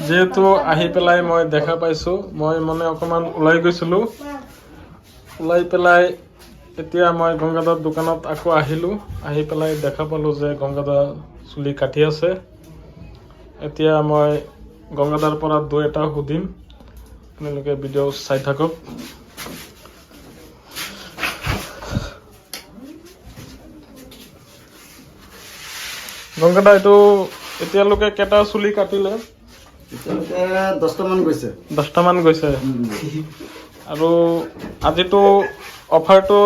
যেহেতু আহি পেলাই মই দেখা পাইছো মই মানে অকমান ওলাই গৈছিলো ওলাই পেলাই এতিয়া মই গংগাদাৰ দোকানত আকৌ আহিলো আহি পেলাই দেখা পালো যে গংগাদা চুলি কাটি আছে এতিয়া মই গংগাদাৰ পৰা দুই এটা সুধিম আপোনালোকে ভিডিঅ' চাই থাকক গংগাদা এইটো এতিয়ালৈকে কেটা চুলি কাটিলে এতিয়ালৈকে 10টা মান গৈছে 10টা মান গৈছে আৰু আজিতো অফাৰটো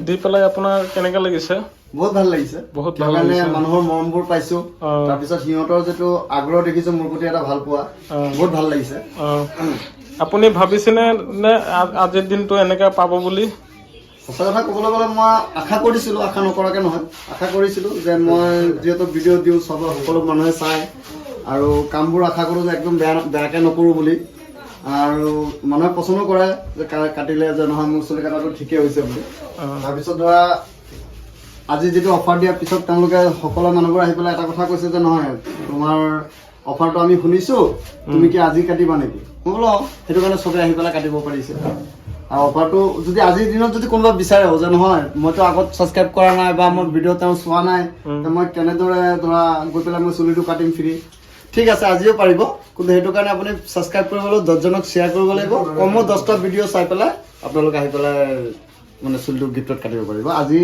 দি পেলাই আপোনাৰ কেনেকা লাগিছে বহুত ভাল লাগিছে বহুত ভাল মানে লাগিছে মানুহৰ মৰমবোৰ পাইছো তাৰ পিছত সিহঁতৰ যেটো আগ্ৰহ দেখিছো মোৰ প্ৰতি এটা ভাল পোৱা বহুত ভাল লাগিছে আপুনি ভাবিছেনে নে আজিৰ দিনটো এনেকা পাব বুলি সঁচা কথা ক'বলৈ গ'লে মই আশা কৰিছিলো আশা নকৰাকে নহয় আশা কৰিছিলো যে মই যেহেতু ভিডিঅ' দিওঁ সব সকলো মানুহে চায় আৰু কামবোৰ আশা কৰোঁ যে একদম বেয়াকে নকৰোঁ বুলি আৰু মানুহে পচন্দ কৰে যে কাটিলে যে নহয় মোৰ চুলি কাটাটো ঠিকেই হৈছে বুলি তাৰপিছত ধৰা আজি যেটো অফাৰ দিয়াৰ পিছত তেওঁলোকে সকলো মানুহবোৰ আহি পেলাই এটা কথা কৈছে যে নহয় তোমাৰ অফাৰটো আমি শুনিছো তুমি কি আজি কাটিবা নেকি মই বোলো সেইটো কাৰণে সবে আহি পেলাই কাটিব পাৰিছে আৰু অফাৰটো যদি আজিৰ দিনত যদি কোনোবা বিচাৰে যে নহয় মইতো আগত সাবস্ক্ৰাইব কৰা নাই বা মোৰ ভিডিঅ' তেওঁ চোৱা নাই মই কেনেদৰে ধৰা গৈ পেলাই মই চুলিটো কাটিম ফ্ৰী ঠিক আছে আজিও পাৰিব কিন্তু সেইটো কাৰণে আপুনি সাবস্ক্ৰাইব কৰিবলৈ 10 জনক শ্বেয়াৰ কৰিব লাগিব কমো 10টা ভিডিঅ' চাই পেলাই আপোনালোকে আহি পেলাই মানে চুলিটো গিফ্টত কাটিব পাৰিব আজি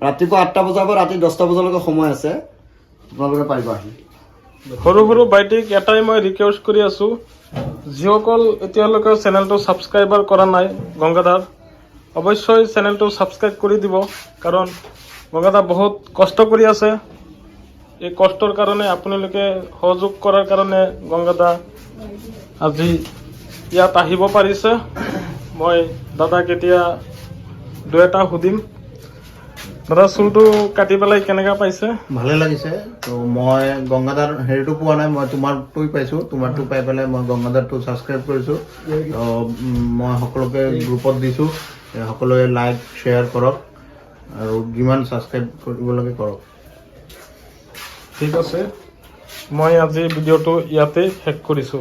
ৰাতিপুৱা 8টা বজাৰ পৰা ৰাতি 10টা বজালৈকে সময় আছে আপোনালোকে পাৰিব আহি সৰু সৰু বাইটিক এটাই মই ৰিকুৱেষ্ট কৰি আছো যিসকল এতিয়ালৈকে চেনেলটো সাবস্ক্ৰাইবাৰ কৰা নাই গংগাদাৰ অৱশ্যই চেনেলটো সাবস্ক্ৰাইব কৰি দিব কাৰণ গংগাদা বহুত কষ্ট কৰি আছে এই কষ্টৰ কাৰণে আপোনালোকে সহযোগ কৰাৰ কাৰণে গংগাদা আজি ইয়াত আহিব পাৰিছে মই দাদাক এতিয়া দুই এটা সুধিম দাদা চুলটো কাটি পেলাই কেনেকা পাইছে ভালে লাগিছে তো মই গংগাদাৰ হেৰিটো পোৱা নাই মই তোমাৰটোই পাইছো তোমাৰটো পাই পেলাই মই গংগাদাৰটো সাবস্ক্ৰাইব কৰিছো তো মই সকলোকে গ্ৰুপত দিছো সকলোৱে লাইক শ্বেয়াৰ কৰক আৰু যিমান সাবস্ক্ৰাইব কৰিব লাগে কৰক ঠিক আছে মই আজি ভিডিঅ'টো ইয়াতে শেষ কৰিছো